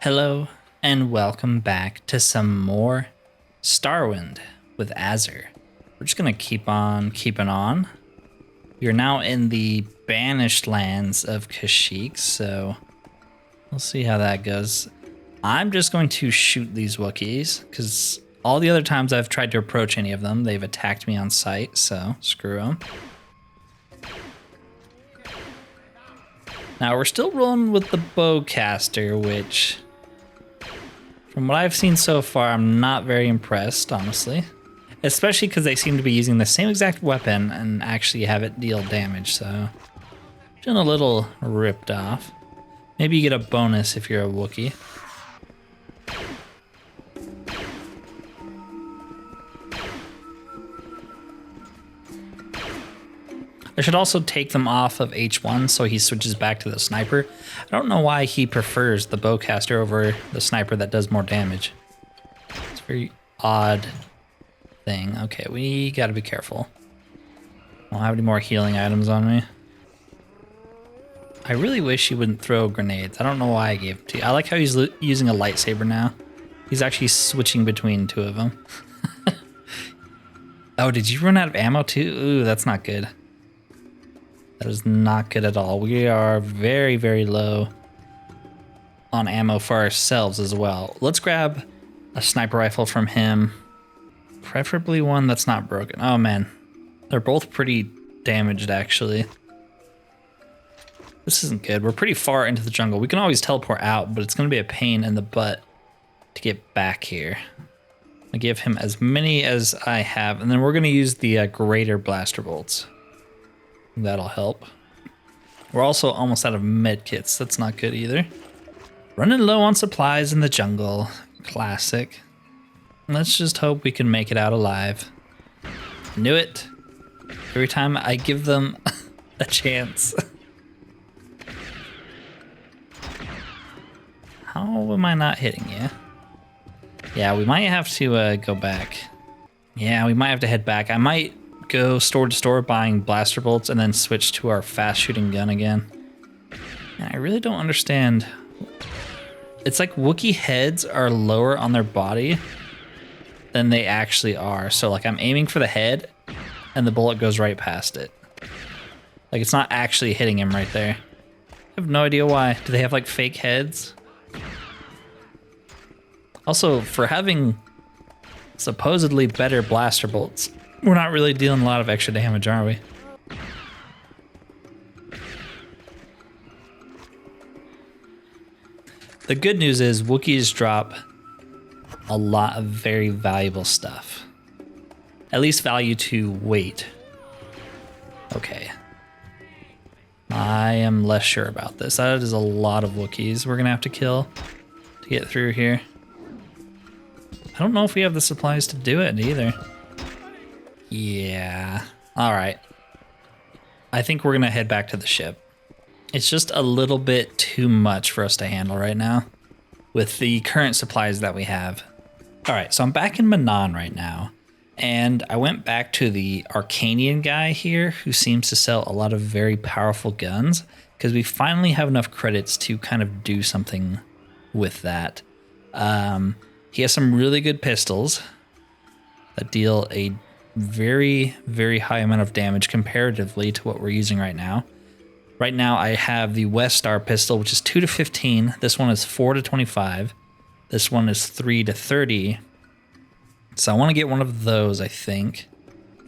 Hello and welcome back to some more Starwind with Azer. We're just gonna keep on keeping on. We're now in the Banished lands of Kashyyyk, so we'll see how that goes. I'm just going to shoot these Wookiees because all the other times I've tried to approach any of them, they've attacked me on sight, so screw them. Now we're still rolling with the bowcaster, which from what I've seen so far, I'm not very impressed, honestly. Especially because they seem to be using the same exact weapon and actually have it deal damage, so feeling a little ripped off. Maybe you get a bonus if you're a Wookiee. I should also take them off of H1 so he switches back to the sniper. I don't know why he prefers the bowcaster over the sniper that does more damage. It's a very odd thing. Okay, we gotta be careful. I don't have any more healing items on me. I really wish he wouldn't throw grenades. I don't know why I gave it to you. I like how he's using a lightsaber now. He's actually switching between two of them. Oh, did you run out of ammo too? Ooh, that's not good. That is not good at all. We are very, very low on ammo for ourselves as well. Let's grab a sniper rifle from him. Preferably one that's not broken. Oh man, they're both pretty damaged actually. This isn't good. We're pretty far into the jungle. We can always teleport out, but it's going to be a pain in the butt to get back here. I give him as many as I have, and then we're going to use the greater blaster bolts. That'll help. We're also almost out of med kits. That's not good either. Running low on supplies in the jungle. Classic. Let's just hope we can make it out alive. Knew it. Every time I give them a chance. How am I not hitting you? Yeah, we might have to go back. Yeah, we might have to head back. I might go store to store buying blaster bolts and then switch to our fast shooting gun again. And I really don't understand. It's like Wookiee heads are lower on their body than they actually are. So like I'm aiming for the head and the bullet goes right past it. Like it's not actually hitting him right there. I have no idea why. Do they have like fake heads? Also, for having supposedly better blaster bolts, we're not really dealing a lot of extra damage, are we? The good news is Wookiees drop a lot of very valuable stuff. At least value to weight. Okay. I am less sure about this. That is a lot of Wookiees we're gonna have to kill to get through here. I don't know if we have the supplies to do it either. Yeah. All right. I think we're going to head back to the ship. It's just a little bit too much for us to handle right now with the current supplies that we have. All right. So I'm back in Manon right now. And I went back to the Arcanian guy here who seems to sell a lot of very powerful guns because we finally have enough credits to kind of do something with that. He has some really good pistols that deal a very, very high amount of damage comparatively to what we're using right now. Right now, I have the West Star pistol, which is 2 to 15. This one is 4 to 25. This one is 3 to 30. So I want to get one of those, I think.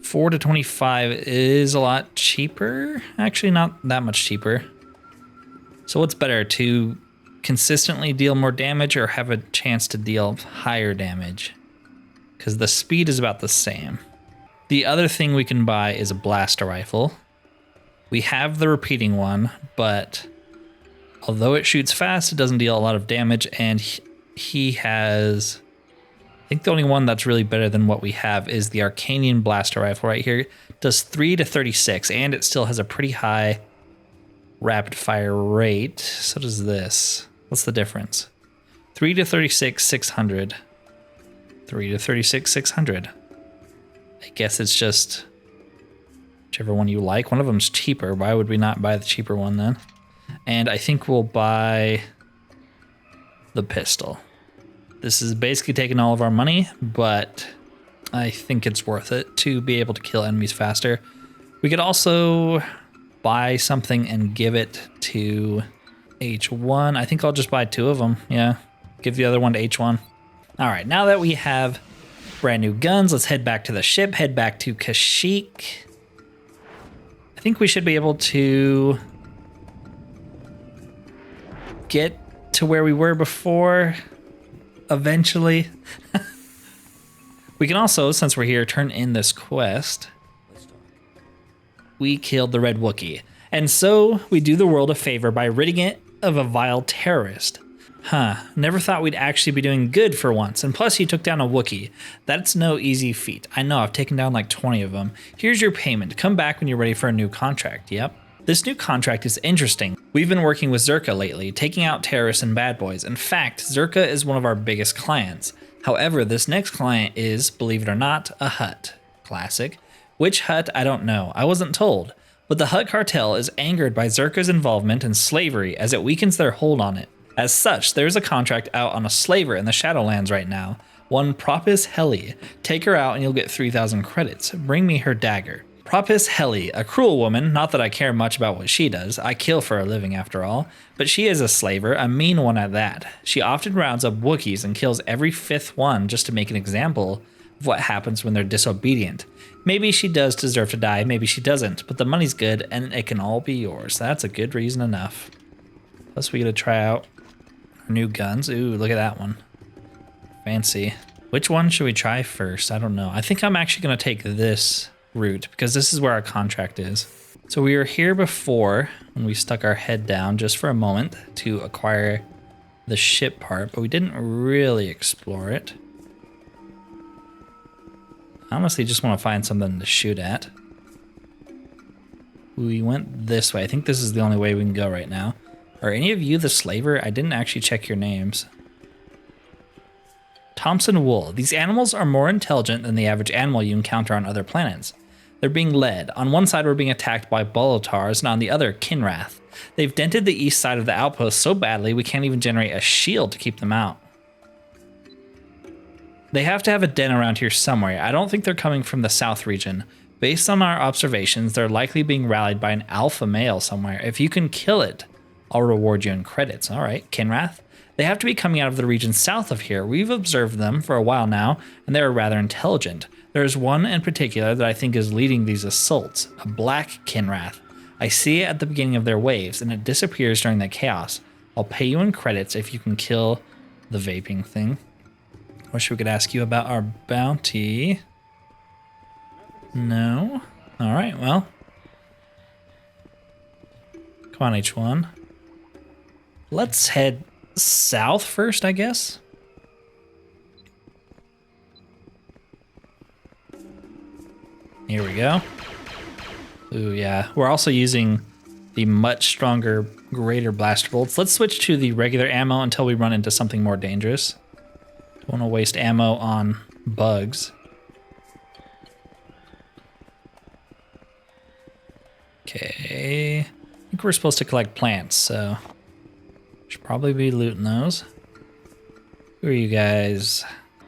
4 to 25 is a lot cheaper. Actually, not that much cheaper. So what's better, to consistently deal more damage or have a chance to deal higher damage? Because the speed is about the same. The other thing we can buy is a blaster rifle. We have the repeating one, but although it shoots fast, it doesn't deal a lot of damage, and he has... I think the only one that's really better than what we have is the Arcanian blaster rifle right here. It does 3 to 36, and it still has a pretty high rapid fire rate. So does this. What's the difference? 3 to 36, 600. 3 to 36, 600. I guess it's just whichever one you like. One of them's cheaper. Why would we not buy the cheaper one then? And I think we'll buy the pistol. This is basically taking all of our money, but I think it's worth it to be able to kill enemies faster. We could also buy something and give it to H1. I think I'll just buy 2 of them. Yeah, give the other one to H1. All right, now that we have brand new guns, let's head back to the ship, head back to Kashyyyk. I think we should be able to get to where we were before eventually. We can also, since we're here, turn in this quest. We killed the red Wookie. And so we do the world a favor by ridding it of a vile terrorist. Never thought we'd actually be doing good for once. And plus you took down a Wookie. That's no easy feat. I know, I've taken down like 20 of them. Here's your payment. Come back when you're ready for a new contract. Yep. This new contract is interesting. We've been working with Zerka lately, taking out terrorists and bad boys. In fact, Zerka is one of our biggest clients. However, this next client is, believe it or not, a Hutt. Classic. Which Hutt, I don't know. I wasn't told. But the Hutt cartel is angered by Zerka's involvement in slavery as it weakens their hold on it. As such, there's a contract out on a slaver in the Shadowlands right now. One Propis Heli. Take her out and you'll get 3,000 credits. Bring me her dagger. Propis Heli, a cruel woman, not that I care much about what she does, I kill for a living after all, but she is a slaver, a mean one at that. She often rounds up Wookiees and kills every 5th one just to make an example of what happens when they're disobedient. Maybe she does deserve to die, maybe she doesn't, but the money's good and it can all be yours. That's a good reason enough. Plus we get to try out our new guns. Ooh, look at that one. Fancy. Which one should we try first? I don't know. I think I'm actually going to take this route because this is where our contract is. So we were here before when we stuck our head down just for a moment to acquire the ship part, but we didn't really explore it. I honestly just want to find something to shoot at. We went this way. I think this is the only way we can go right now. Are any of you the slaver? I didn't actually check your names. Thompson Wool. These animals are more intelligent than the average animal you encounter on other planets. They're being led. On one side, we're being attacked by Bolotars, and on the other, Kinrath. They've dented the east side of the outpost so badly we can't even generate a shield to keep them out. They have to have a den around here somewhere. I don't think they're coming from the south region. Based on our observations, they're likely being rallied by an alpha male somewhere. If you can kill it, I'll reward you in credits. All right, Kinrath. They have to be coming out of the region south of here. We've observed them for a while now, and they're rather intelligent. There's one in particular that I think is leading these assaults, a black Kinrath. I see it at the beginning of their waves, and it disappears during the chaos. I'll pay you in credits if you can kill the vaping thing. Wish we could ask you about our bounty. No? All right, well. Come on, H1. Let's head south first, I guess. Here we go. Ooh, yeah. We're also using the much stronger greater blaster bolts. Let's switch to the regular ammo until we run into something more dangerous. Don't want to waste ammo on bugs. Okay. I think we're supposed to collect plants, so should probably be looting those. Who are you guys?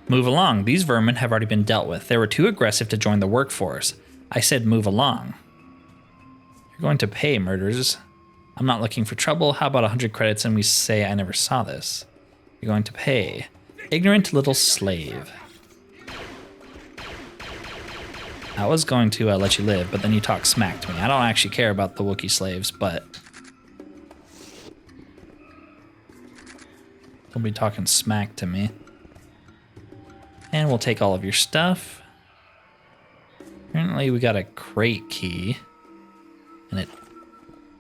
Move along. These vermin have already been dealt with. They were too aggressive to join the workforce. I said move along. You're going to pay, murderers. I'm not looking for trouble. How about 100 credits and we say I never saw this? You're going to pay. Ignorant little slave. I was going to let you live, but then you talk smack to me. I don't actually care about the Wookiee slaves, but don't be talking smack to me. And we'll take all of your stuff. Apparently we got a crate key, and it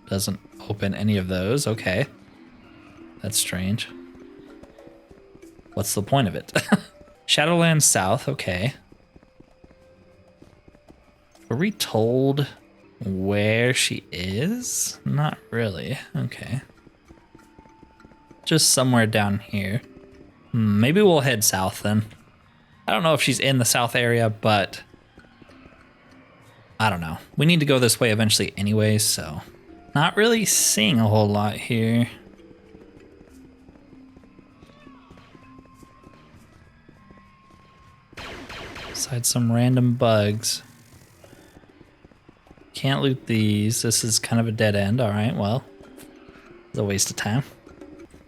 doesn't open any of those. Okay. That's strange. What's the point of it? Shadowlands South, okay. Were we told where she is? Not really. Okay. Just somewhere down here. Maybe we'll head south then. I don't know if she's in the south area, but I don't know. We need to go this way eventually anyways, so not really seeing a whole lot here. Besides some random bugs. Can't loot these. This is kind of a dead end. All right, well, it's a waste of time.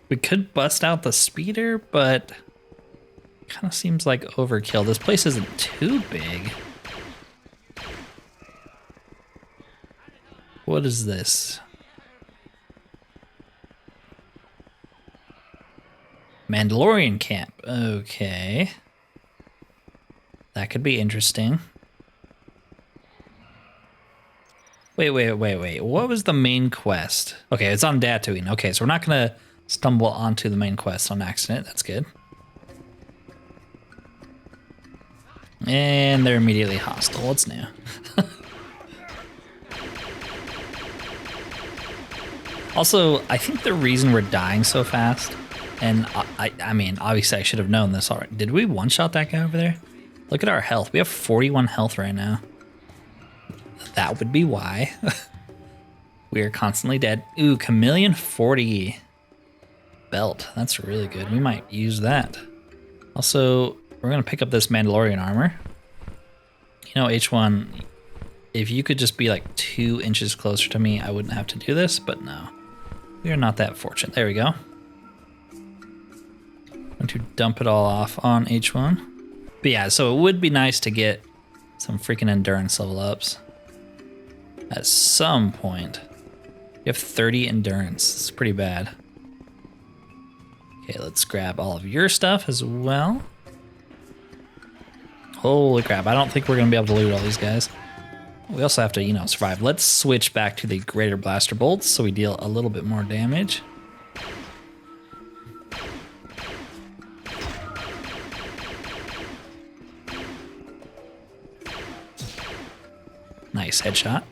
We could bust out the speeder, but kind of seems like overkill. This place isn't too big. What is this? Mandalorian camp. Okay. That could be interesting. Wait. What was the main quest? Okay, it's on Tatooine. Okay, so we're not going to stumble onto the main quest on accident. That's good. And they're immediately hostile. What's new? Also, I think the reason we're dying so fast, and I mean, obviously I should have known this already. Did we one-shot that guy over there? Look at our health. We have 41 health right now. That would be why. We are constantly dead. Ooh, Chameleon 40 belt. That's really good. We might use that. Also, we're going to pick up this Mandalorian armor. You know, H1, if you could just be like 2 inches closer to me, I wouldn't have to do this, but no. We are not that fortunate. There we go. I'm going to dump it all off on H1. But yeah, so it would be nice to get some freaking endurance level ups. At some point. You have 30 endurance. It's pretty bad. Okay, let's grab all of your stuff as well. Holy crap, I don't think we're going to be able to loot all these guys. We also have to, you know, survive. Let's switch back to the greater blaster bolts so we deal a little bit more damage. Nice headshot.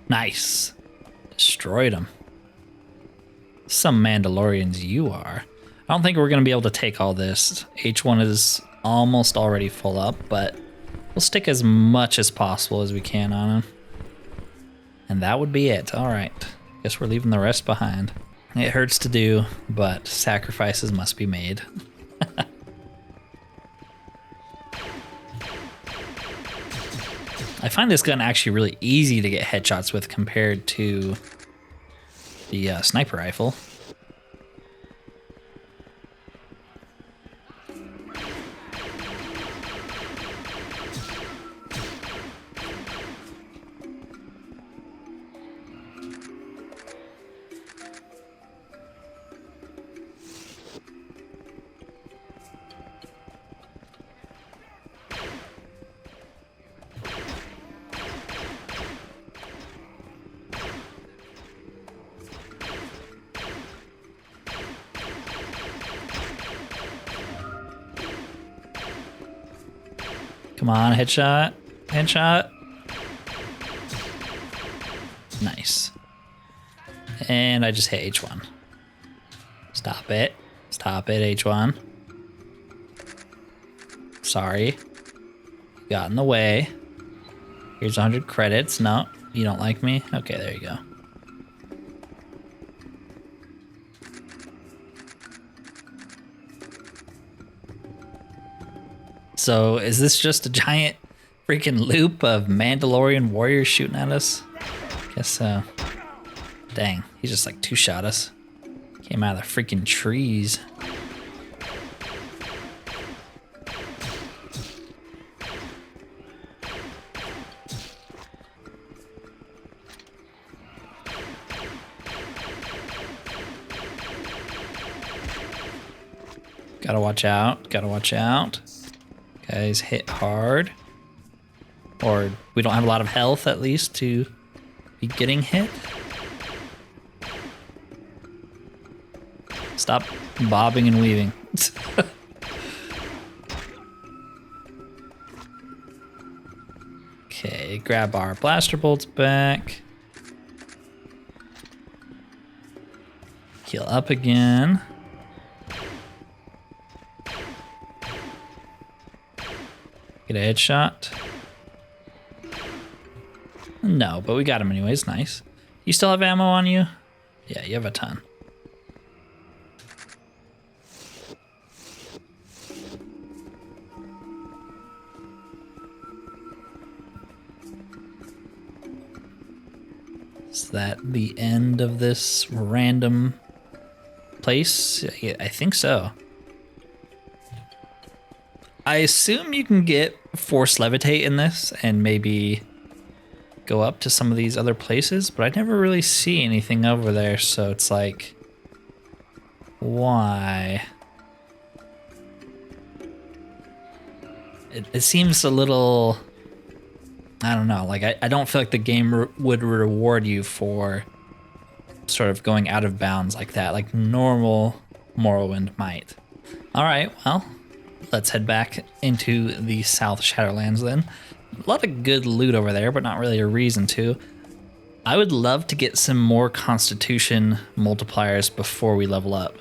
Nice. Destroyed him. Some Mandalorians you are. I don't think we're going to be able to take all this. H1 is almost already full up, but we'll stick as much as possible as we can on him. And that would be it. All right. Guess we're leaving the rest behind. It hurts to do, but sacrifices must be made. I find this gun actually really easy to get headshots with compared to the sniper rifle. Come on, headshot. Headshot. Nice. And I just hit H1. Stop it. Stop it, H1. Sorry. Got in the way. Here's 100 credits. No, you don't like me? Okay, there you go. So is this just a giant freaking loop of Mandalorian warriors shooting at us? Guess so. Dang, he just like two-shot us. Came out of the freaking trees. Gotta watch out, gotta watch out. Guys hit hard. Or we don't have a lot of health at least to be getting hit. Stop bobbing and weaving. Okay, grab our blaster bolts back. Heal up again. Get a headshot. No, but we got him anyways. Nice. You still have ammo on you? Yeah, you have a ton. Is that the end of this random place? Yeah, I think so. I assume you can get force levitate in this and maybe go up to some of these other places, but I never really see anything over there, so it's like, why? It seems a little, I don't know, like I don't feel like the game would reward you for sort of going out of bounds like that, like normal Morrowind might. All right, well, let's head back into the South Shadowlands then. A lot of good loot over there, but not really a reason to. I would love to get some more Constitution multipliers before we level up.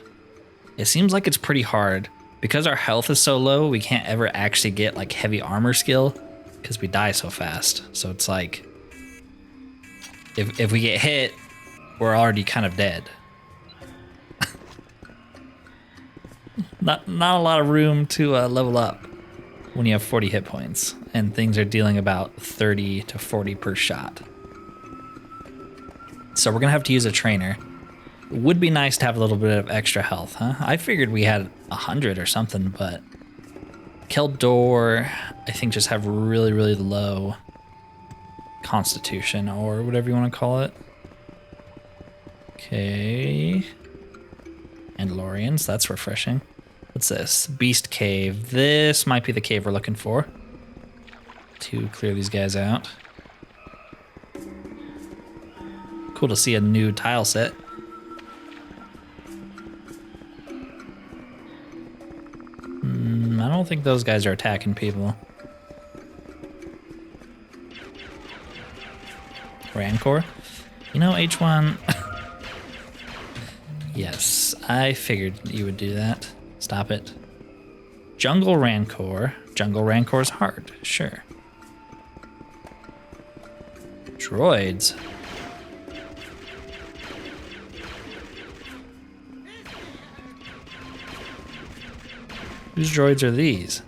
It seems like it's pretty hard. Because our health is so low, we can't ever actually get like heavy armor skill because we die so fast. So it's like, if we get hit, we're already kind of dead. Not a lot of room to level up when you have 40 hit points and things are dealing about 30 to 40 per shot. So we're gonna have to use a trainer. It would be nice to have a little bit of extra health, huh? I figured we had 100 or something, but Keldor, I think, just have really, really low Constitution or whatever you want to call it. Okay. Mandalorians, that's refreshing. What's this? Beast Cave. This might be the cave we're looking for to clear these guys out. Cool to see a new tile set. I don't think those guys are attacking people. Rancor? You know, H1... Yes, I figured you would do that. Stop it. Jungle Rancor. Jungle Rancor's hard, sure. Droids. Whose droids are these?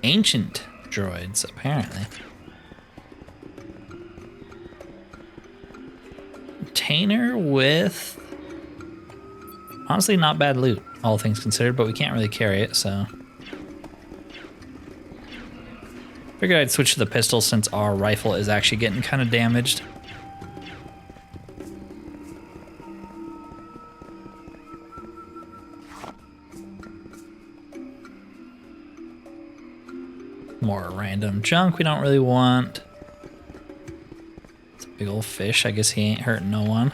Ancient droids, apparently. Container with... Honestly, not bad loot, all things considered, but we can't really carry it, so... Figured I'd switch to the pistol since our rifle is actually getting kind of damaged. More random junk we don't really want. It's a big old fish. I guess he ain't hurting no one.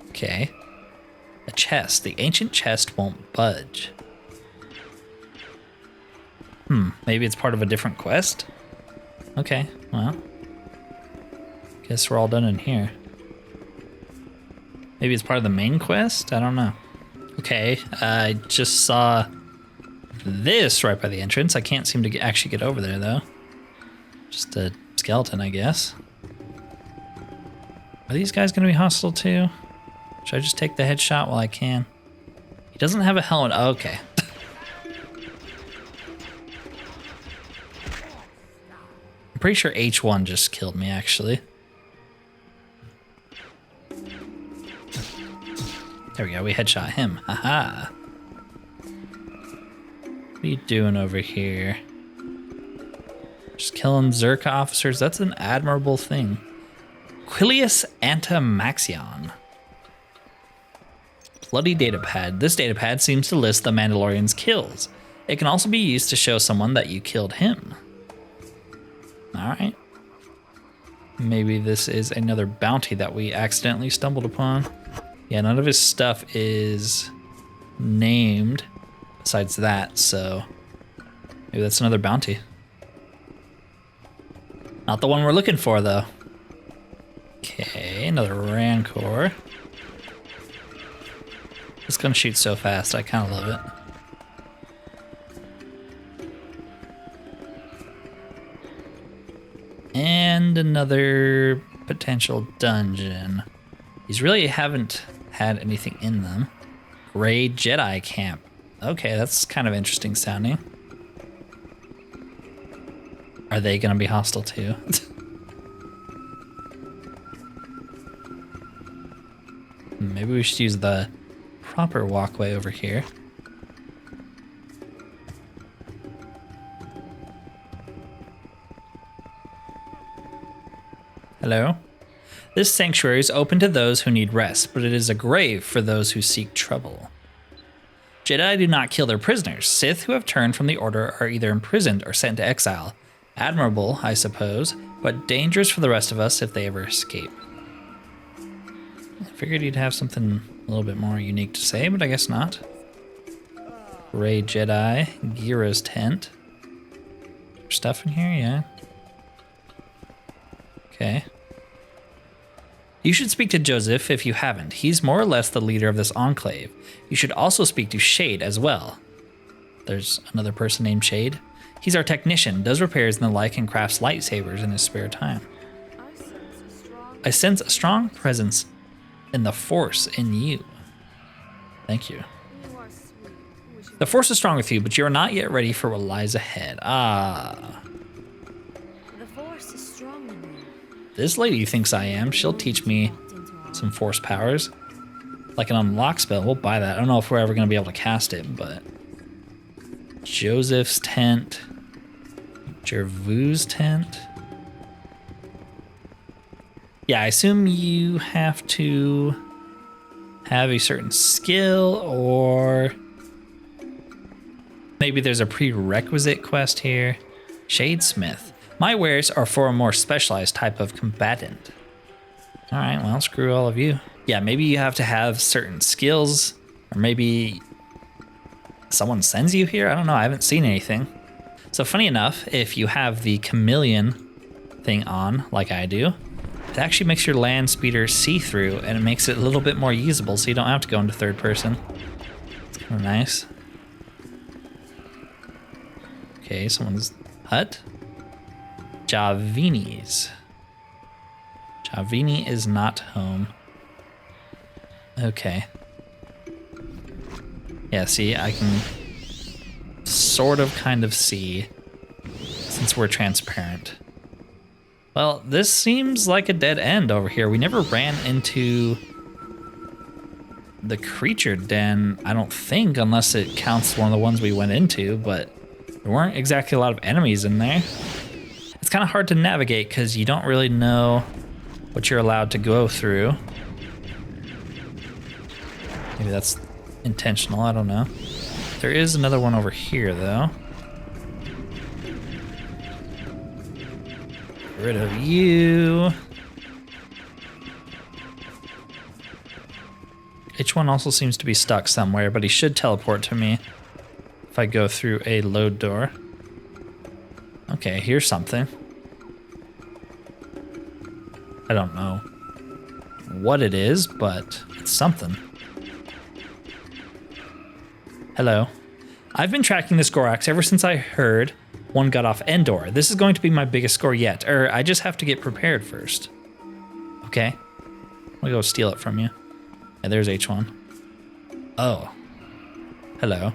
Okay. A chest. The ancient chest won't budge. Maybe it's part of a different quest? Okay, well. Guess we're all done in here. Maybe it's part of the main quest? I don't know. Okay, I just saw this right by the entrance. I can't seem to actually get over there, though. Just a skeleton, I guess. Are these guys going to be hostile, too? Should I just take the headshot while I can? He doesn't have a helmet. Oh, okay. I'm pretty sure H1 just killed me, actually. There we go, we headshot him. Haha. What are you doing over here? Just killing Zerka officers? That's an admirable thing. Quilius Antamaxion. Bloody datapad. This datapad seems to list the Mandalorian's kills. It can also be used to show someone that you killed him. Alright. Maybe this is another bounty that we accidentally stumbled upon. Yeah, none of his stuff is named besides that, so maybe that's another bounty. Not the one we're looking for, though. Okay, another Rancor. This gun shoots so fast, I kind of love it. And another potential dungeon. These really haven't had anything in them. Gray Jedi camp. Okay, that's kind of interesting sounding. Are they going to be hostile too? Maybe we should use the proper walkway over here. Hello? This sanctuary is open to those who need rest, but it is a grave for those who seek trouble. Jedi do not kill their prisoners. Sith who have turned from the Order are either imprisoned or sent to exile. Admirable, I suppose, but dangerous for the rest of us if they ever escape. I figured you'd have something a little bit more unique to say, but I guess not. Ray Jedi, Gira's tent. Stuff in here, yeah. Okay. You should speak to Joseph if you haven't. He's more or less the leader of this enclave. You should also speak to Shade as well. There's another person named Shade. He's our technician, does repairs and the like, and crafts lightsabers in his spare time. I sense a strong presence in the Force in you. Thank you. The Force is strong with you, but you are not yet ready for what lies ahead. Ah. The Force is strong in me. This lady thinks I am. She'll teach me some Force powers. Like an unlock spell. We'll buy that. I don't know if we're ever going to be able to cast it, but... Joseph's tent. Jervu's tent. Yeah, I assume you have to have a certain skill, or maybe there's a prerequisite quest here. Shadesmith. My wares are for a more specialized type of combatant. All right, well, screw all of you. Yeah, maybe you have to have certain skills, or maybe someone sends you here. I don't know. I haven't seen anything. So funny enough, if you have the chameleon thing on, like I do, it actually makes your land speeder see-through, and it makes it a little bit more usable, so you don't have to go into third person. It's kind of nice. Okay, someone's hut. Javini's. Javini is not home. Okay. Yeah, see, I can sort of kind of see since we're transparent. Well, this seems like a dead end over here. We never ran into the creature den, I don't think, unless it counts one of the ones we went into, but there weren't exactly a lot of enemies in there. It's kind of hard to navigate because you don't really know what you're allowed to go through. Maybe that's intentional, I don't know. There is another one over here, though. Get rid of you. H1 also seems to be stuck somewhere, but he should teleport to me if I go through a load door. Okay, here's something. I don't know what it is, but it's something. Hello. I've been tracking this Gorax ever since I heard one got off Endor. This is going to be my biggest score yet. I just have to get prepared first. Okay. I'm gonna go steal it from you. Yeah, there's H1. Oh. Hello.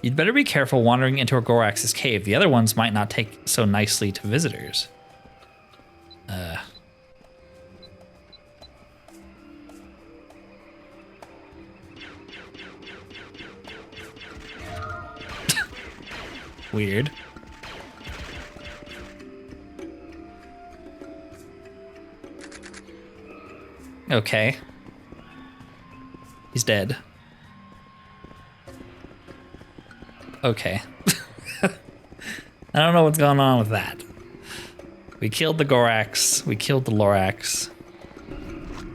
You'd better be careful wandering into a Gorax's cave. The other ones might not take so nicely to visitors. Weird. Okay. He's dead. Okay. I don't know what's going on with that. We killed the Gorax. We killed the Lorax.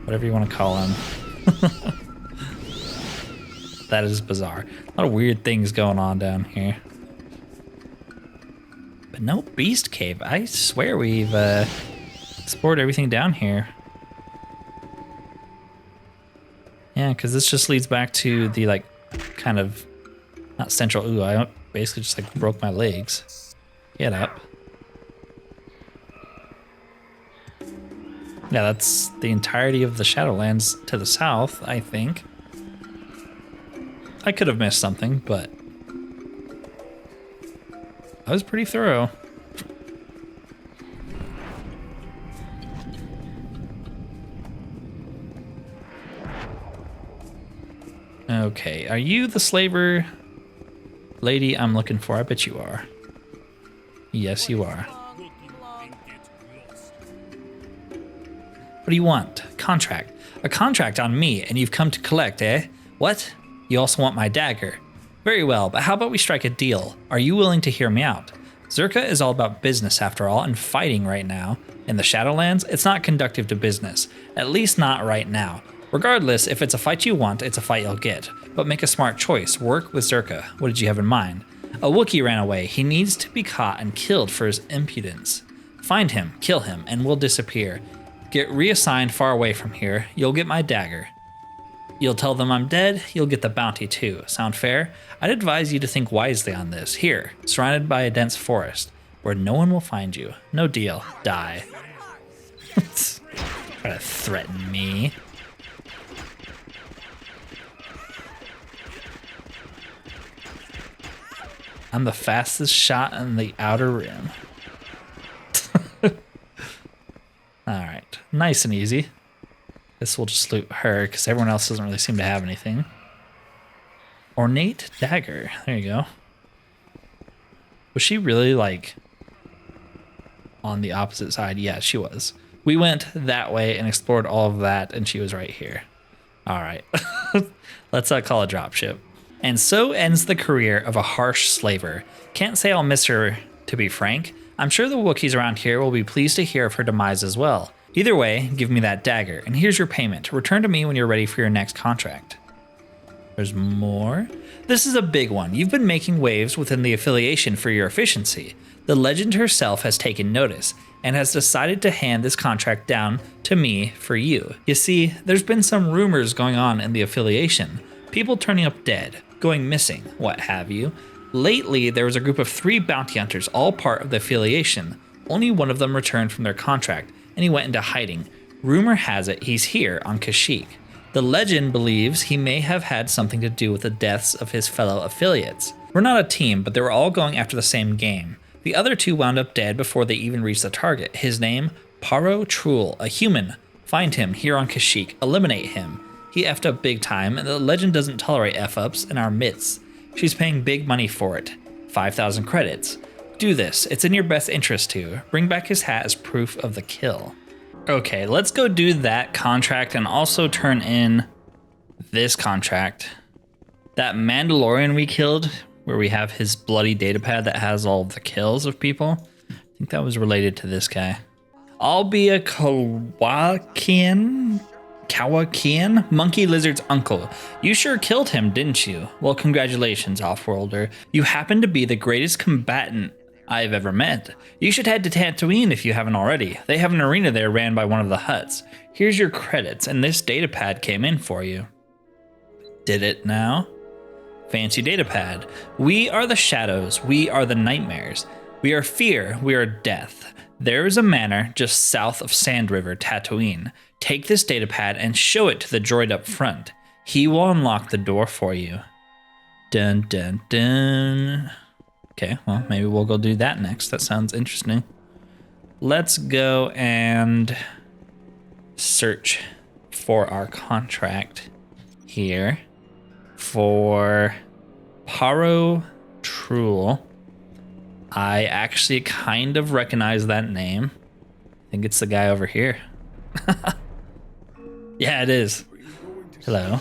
Whatever you want to call him. That is bizarre. A lot of weird things going on down here. But no beast cave. I swear we've explored everything down here. Yeah, because this just leads back to the, like, kind of, not central. Ooh, I basically just, like, broke my legs. Get up. Yeah, that's the entirety of the Shadowlands to the south, I think. I could have missed something, but I was pretty thorough. Okay, are you the slaver lady I'm looking for? I bet you are. Yes, you are. What do you want? Contract. A contract on me, and you've come to collect, eh? What? You also want my dagger. Very well, but how about we strike a deal? Are you willing to hear me out? Zerka is all about business after all, and fighting right now. In the Shadowlands, it's not conducive to business. At least not right now. Regardless, if it's a fight you want, it's a fight you'll get. But make a smart choice. Work with Zerka. What did you have in mind? A Wookie ran away. He needs to be caught and killed for his impudence. Find him, kill him, and we'll disappear. Get reassigned far away from here. You'll get my dagger. You'll tell them I'm dead, you'll get the bounty too. Sound fair? I'd advise you to think wisely on this. Here, surrounded by a dense forest, where no one will find you. No deal. Die. Try to threaten me. I'm the fastest shot in the outer rim. Alright, nice and easy. This will just loot her, because everyone else doesn't really seem to have anything. Ornate dagger. There you go. Was she really, like, on the opposite side? Yeah, she was. We went that way and explored all of that, and she was right here. All right. Let's call a dropship. And so ends the career of a harsh slaver. Can't say I'll miss her, to be frank. I'm sure the Wookiees around here will be pleased to hear of her demise as well. Either way, give me that dagger, and here's your payment. Return to me when you're ready for your next contract. There's more? This is a big one. You've been making waves within the affiliation for your efficiency. The legend herself has taken notice, and has decided to hand this contract down to me for you. You see, there's been some rumors going on in the affiliation. People turning up dead, going missing, what have you. Lately, there was a group of 3 bounty hunters, all part of the affiliation. Only one of them returned from their contract, and he went into hiding. Rumor has it he's here on Kashyyyk. The legend believes he may have had something to do with the deaths of his fellow affiliates. We're not a team, but they were all going after the same game. The other 2 wound up dead before they even reached the target. His name? Paro Trul, a human. Find him here on Kashyyyk. Eliminate him. He effed up big time, and the legend doesn't tolerate F-ups in our midst. She's paying big money for it. 5,000 credits. Do this. It's in your best interest to. Bring back his hat as proof of the kill. Okay, let's go do that contract and also turn in this contract. That Mandalorian we killed, where we have his bloody datapad that has all of the kills of people. I think that was related to this guy. I'll be a Kawakian, Monkey Lizard's uncle. You sure killed him, didn't you? Well, congratulations, Offworlder. You happen to be the greatest combatant I've ever met. You should head to Tatooine if you haven't already. They have an arena there ran by one of the Hutts. Here's your credits, and this datapad came in for you. Did it now? Fancy datapad. We are the shadows. We are the nightmares. We are fear. We are death. There is a manor just south of Sand River, Tatooine. Take this datapad and show it to the droid up front. He will unlock the door for you. Dun dun dun. Okay, well, maybe we'll go do that next. That sounds interesting. Let's go and search for our contract here for Paro Trul. I actually kind of recognize that name. I think it's the guy over here. Yeah, it is. Hello.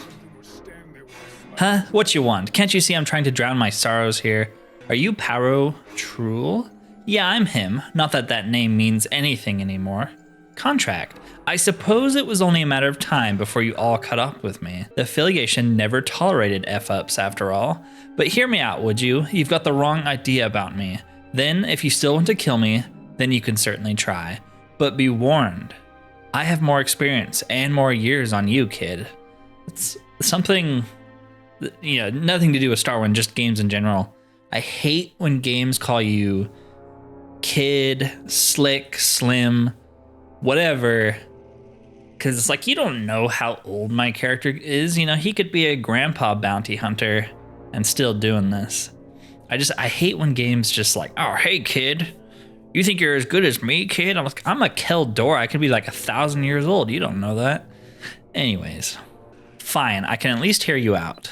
Huh? What you want? Can't you see I'm trying to drown my sorrows here? Are you Paro Trul? Yeah, I'm him. Not that that name means anything anymore. Contract. I suppose it was only a matter of time before you all caught up with me. The affiliation never tolerated F-ups after all. But hear me out, would you? You've got the wrong idea about me. Then, if you still want to kill me, then you can certainly try. But be warned. I have more experience and more years on you, kid. It's something, you know, nothing to do with Starwind, just games in general. I hate when games call you kid, slick, slim, whatever, because it's like, you don't know how old my character is. You know, he could be a grandpa bounty hunter and still doing this. I hate when games just like, oh, hey, kid, you think you're as good as me, kid? I'm like, I'm a Keldor. I could be like 1,000 years old. You don't know that. Anyways, fine. I can at least hear you out.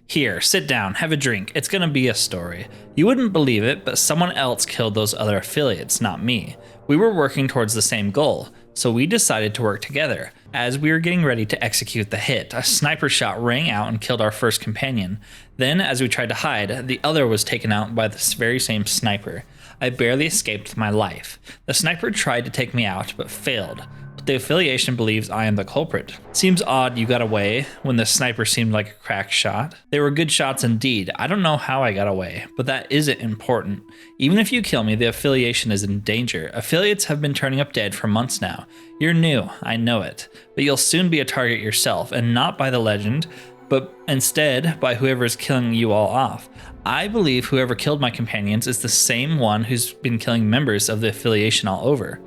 Here, sit down, have a drink. It's gonna be a story. You wouldn't believe it, but someone else killed those other affiliates, not me. We were working towards the same goal, so we decided to work together. As we were getting ready to execute the hit, a sniper shot rang out and killed our first companion. Then, as we tried to hide, the other was taken out by this very same sniper. I barely escaped with my life. The sniper tried to take me out, but failed. But the affiliation believes I am the culprit. Seems odd you got away when the sniper seemed like a crack shot. They were good shots indeed. I don't know how I got away, but that isn't important. Even if you kill me, the affiliation is in danger. Affiliates have been turning up dead for months now. You're new, I know it, but you'll soon be a target yourself, and not by the legend, but instead by whoever is killing you all off. I believe whoever killed my companions is the same one who's been killing members of the affiliation all over.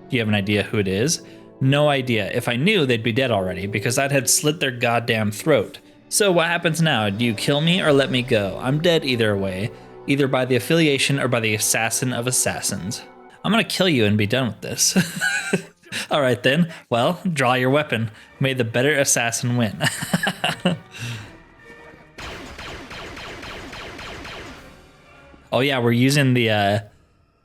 Do you have an idea who it is? No idea. If I knew, they'd be dead already, because I'd have slit their goddamn throat. So what happens now? Do you kill me or let me go? I'm dead either way, either by the affiliation or by the assassin of assassins. I'm gonna kill you and be done with this. All right then, well, draw your weapon. May the better assassin win. Oh yeah, we're using the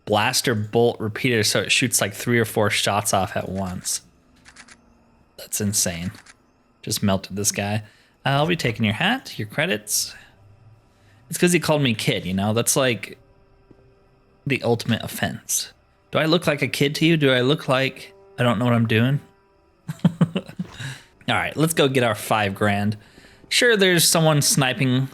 blaster bolt repeater so it shoots like 3 or 4 shots off at once. That's insane. Just melted this guy. I'll be taking your hat, your credits. It's because he called me kid, you know? That's like the ultimate offense. Do I look like a kid to you? Do I look like I don't know what I'm doing? All right, let's go get our 5 grand. Sure, there's someone sniping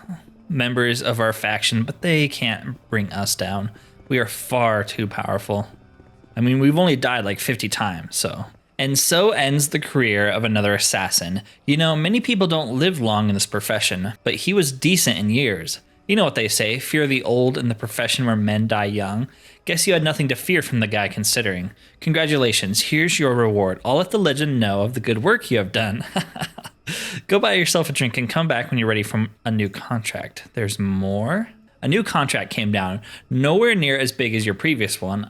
members of our faction, but they can't bring us down. We are far too powerful. I mean, we've only died like 50 times, so. And so ends the career of another assassin. You know, many people don't live long in this profession, but he was decent in years. You know what they say, fear the old in the profession where men die young. Guess you had nothing to fear from the guy considering. Congratulations, here's your reward. I'll let the legend know of the good work you have done. Go buy yourself a drink and come back when you're ready for a new contract. There's more? A new contract came down, nowhere near as big as your previous one.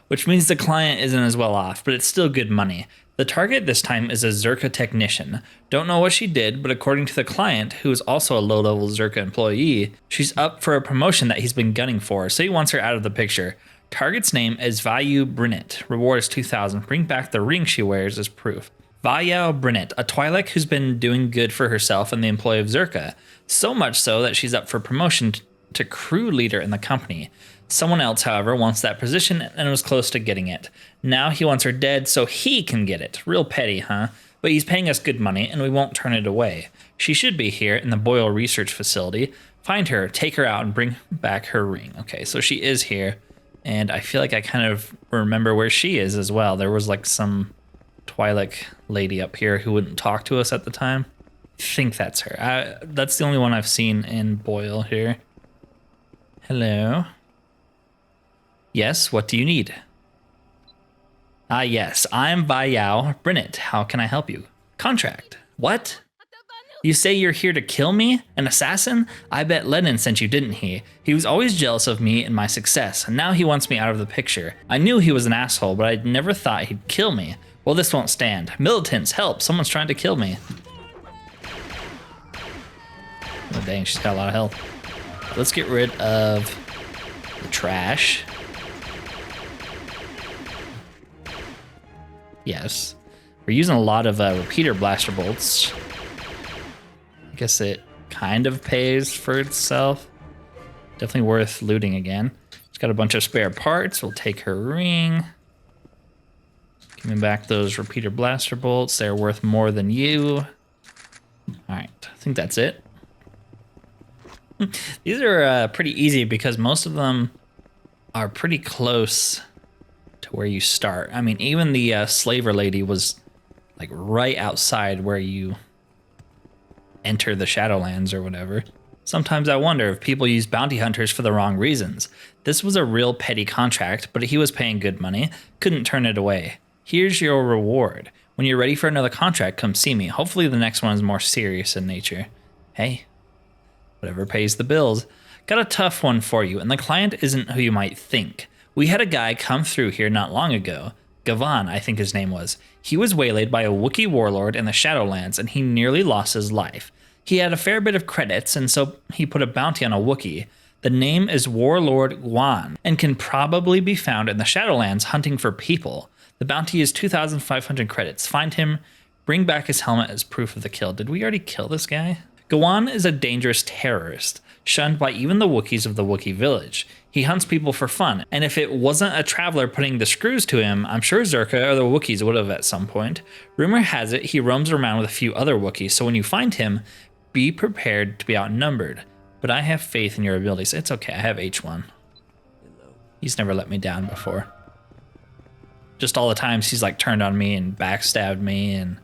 Which means the client isn't as well off, but it's still good money. The target this time is a Zerka technician. Don't know what she did, but according to the client, who is also a low-level Zerka employee, she's up for a promotion that he's been gunning for, so he wants her out of the picture. Target's name is Vayu Brinnet. Reward is 2,000. Bring back the ring she wears as proof. Vayu Brinnet, a Twi'lek who's been doing good for herself and the employee of Zerka. So much so that she's up for promotion to crew leader in the company. Someone else, however, wants that position and was close to getting it. Now he wants her dead so he can get it. Real petty, huh? But he's paying us good money and we won't turn it away. She should be here in the Boyle Research Facility. Find her, take her out, and bring back her ring. Okay, so she is here. And I feel like I kind of remember where she is as well. There was like some Twi'lek lady up here who wouldn't talk to us at the time. I think that's her. That's the only one I've seen in Boyle here. Hello. Yes, what do you need? Yes, I'm Vayu Brinnet. How can I help you? Contract. What? You say you're here to kill me? An assassin? I bet Lennon sent you, didn't he? He was always jealous of me and my success, and now he wants me out of the picture. I knew he was an asshole, but I never thought he'd kill me. Well, this won't stand. Militants, help! Someone's trying to kill me. Oh, dang, she's got a lot of health. Let's get rid of the trash. Yes. We're using a lot of repeater blaster bolts. I guess it kind of pays for itself. Definitely worth looting again. It's got a bunch of spare parts. We'll take her ring. Give me back those repeater blaster bolts. They're worth more than you. All right, I think that's it. These are pretty easy because most of them are pretty close to where you start. I mean, even the slaver lady was like right outside where you enter the Shadowlands or whatever. Sometimes I wonder if people use bounty hunters for the wrong reasons. This was a real petty contract, but he was paying good money. Couldn't turn it away. Here's your reward. When you're ready for another contract, come see me. Hopefully the next one is more serious in nature. Hey, whatever pays the bills. Got a tough one for you, and the client isn't who you might think. We had a guy come through here not long ago. Gavan, I think his name was. He was waylaid by a Wookiee warlord in the Shadowlands, and he nearly lost his life. He had a fair bit of credits, and so he put a bounty on a Wookiee. The name is Warlord Guan, and can probably be found in the Shadowlands hunting for people. The bounty is 2,500 credits. Find him, bring back his helmet as proof of the kill. Did we already kill this guy? Gawan is a dangerous terrorist, shunned by even the Wookiees of the Wookiee village. He hunts people for fun, and if it wasn't a traveler putting the screws to him, I'm sure Zerka or the Wookiees would have at some point. Rumor has it he roams around with a few other Wookiees, so when you find him, be prepared to be outnumbered. But I have faith in your abilities. It's okay, I have H1. He's never let me down before. Just all the times he's like turned on me and backstabbed me and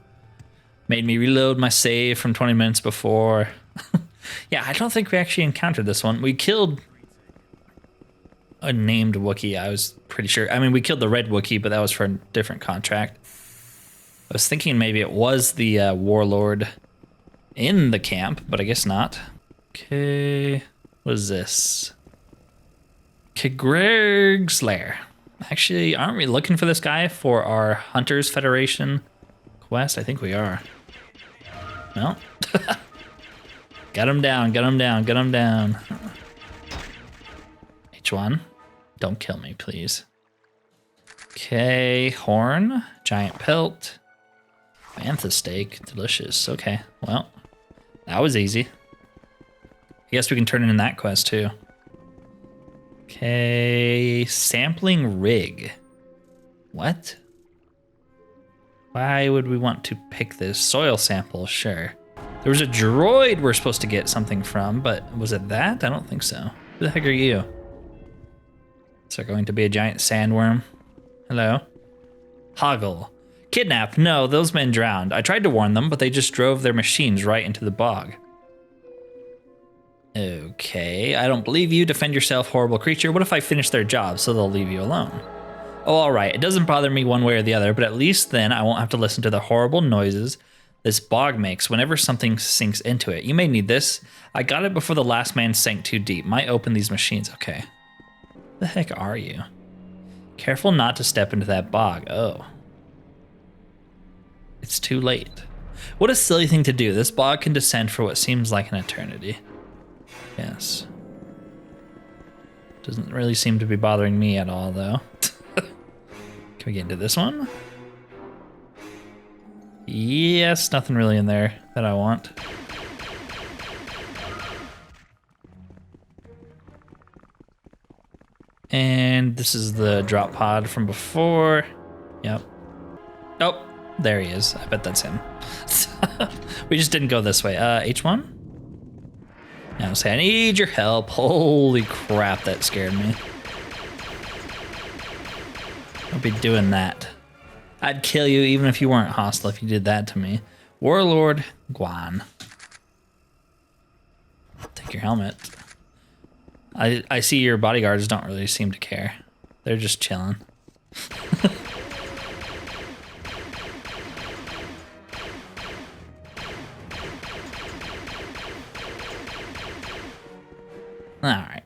made me reload my save from 20 minutes before. Yeah, I don't think we actually encountered this one. We killed a named Wookiee, I was pretty sure. I mean, we killed the red Wookiee, but that was for a different contract. I was thinking maybe it was the warlord in the camp, but I guess not. Okay, what is this? Kegreg's Lair. Actually, aren't we looking for this guy for our Hunters Federation quest? I think we are. Well, get him down, get him down, get him down. H1, don't kill me, please. Okay, horn, giant pelt, bantha steak, delicious. Okay, well, that was easy. I guess we can turn it in that quest too. Okay, sampling rig. What? Why would we want to pick this? Soil sample, sure. There was a droid we're supposed to get something from, but was it that? I don't think so. Who the heck are you? Is there going to be a giant sandworm? Hello? Hoggle. Kidnapped? No, those men drowned. I tried to warn them, but they just drove their machines right into the bog. Okay, I don't believe you. Defend yourself, horrible creature. What if I finish their job so they'll leave you alone? Oh, all right. It doesn't bother me one way or the other, but at least then I won't have to listen to the horrible noises this bog makes whenever something sinks into it. You may need this. I got it before the last man sank too deep. Might open these machines. Okay. The heck are you? Careful not to step into that bog. Oh. It's too late. What a silly thing to do. This bog can descend for what seems like an eternity. Yes. Doesn't really seem to be bothering me at all, though. Can we get into this one? Yes, nothing really in there that I want. And this is the drop pod from before. Yep. Oh, there he is. I bet that's him. We just didn't go this way. H1? Now say, I need your help. Holy crap, that scared me. Don't be doing that. I'd kill you even if you weren't hostile if you did that to me. Warlord Guan. Take your helmet. I see your bodyguards don't really seem to care. They're just chilling. Alright.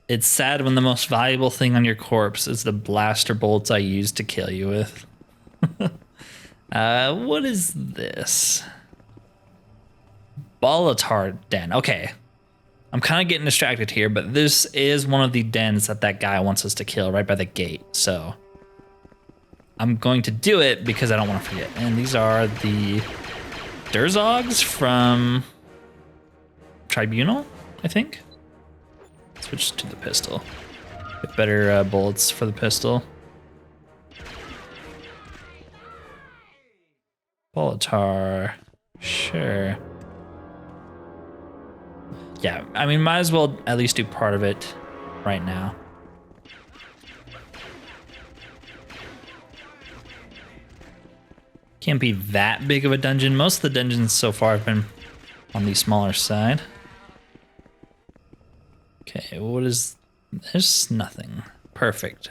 It's sad when the most valuable thing on your corpse is the blaster bolts I used to kill you with. What is this? Balatar Den. Okay. I'm kind of getting distracted here, but this is one of the dens that guy wants us to kill right by the gate. So I'm going to do it because I don't want to forget. And these are the Durzogs from Tribunal, I think. Switch to the pistol. Get better bullets for the pistol. Balatar. Sure. Yeah, I mean, might as well at least do part of it right now. Can't be that big of a dungeon. Most of the dungeons so far have been on the smaller side. Okay, what is... There's nothing. Perfect.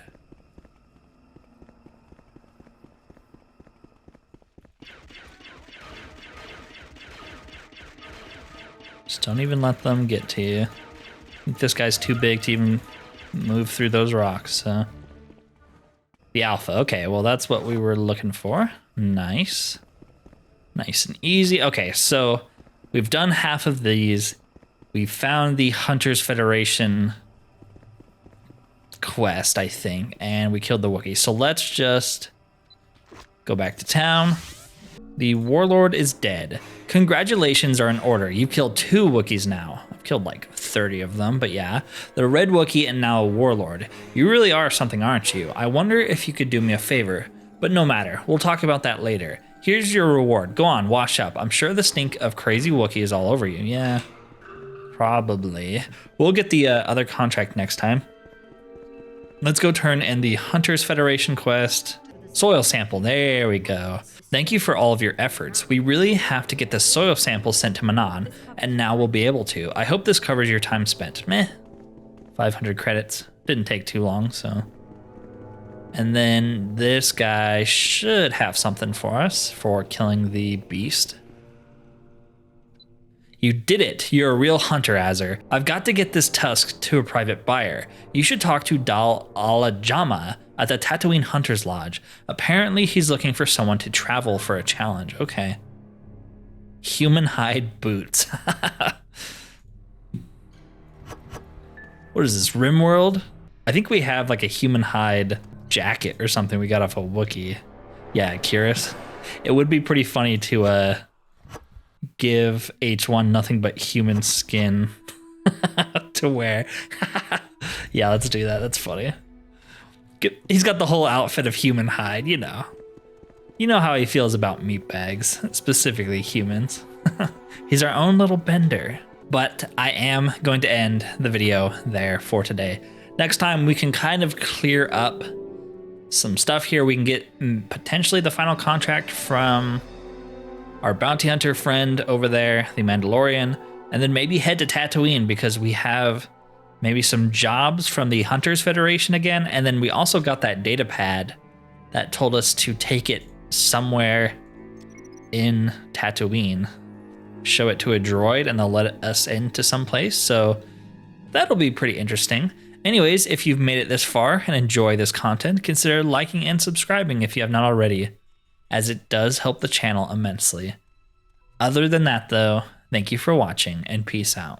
Just don't even let them get to you. I think this guy's too big to even move through those rocks, so. The alpha, okay, well that's what we were looking for. Nice. Nice and easy. Okay, so we've done half of these. We found the Hunters Federation quest, I think, and we killed the Wookiee. So let's just go back to town. The Warlord is dead. Congratulations are in order. You've killed 2 Wookiees now. I've killed like 30 of them, but yeah. The Red Wookiee and now a Warlord. You really are something, aren't you? I wonder if you could do me a favor, but no matter. We'll talk about that later. Here's your reward. Go on, wash up. I'm sure the stink of crazy Wookiee is all over you. Yeah, probably. We'll get the other contract next time. Let's go turn in the Hunters Federation quest. Soil sample, there we go. Thank you for all of your efforts. We really have to get the soil sample sent to Manon, and now we'll be able to. I hope this covers your time spent. Meh. 500 credits. Didn't take too long, so. And then this guy should have something for us for killing the beast. You did it. You're a real hunter, Azer. I've got to get this tusk to a private buyer. You should talk to Dal Alajama at the Tatooine Hunter's Lodge. Apparently he's looking for someone to travel for a challenge. Okay. Human hide boots. What is this, Rimworld? I think we have like a human hide jacket or something we got off a Wookiee. Yeah, curious. It would be pretty funny to give H1 nothing but human skin to wear. Yeah, let's do that. That's funny. He's got the whole outfit of human hide, you know. You know how he feels about meat bags, specifically humans. He's our own little bender. But I am going to end the video there for today. Next time we can kind of clear up some stuff here. We can get potentially the final contract from our bounty hunter friend over there, the Mandalorian, and then maybe head to Tatooine because we have maybe some jobs from the Hunters Federation again. And then we also got that data pad that told us to take it somewhere in Tatooine, show it to a droid, and they'll let us into some place. So that'll be pretty interesting. Anyways, if you've made it this far and enjoy this content, consider liking and subscribing if you have not already, as it does help the channel immensely. Other than that though, thank you for watching and peace out.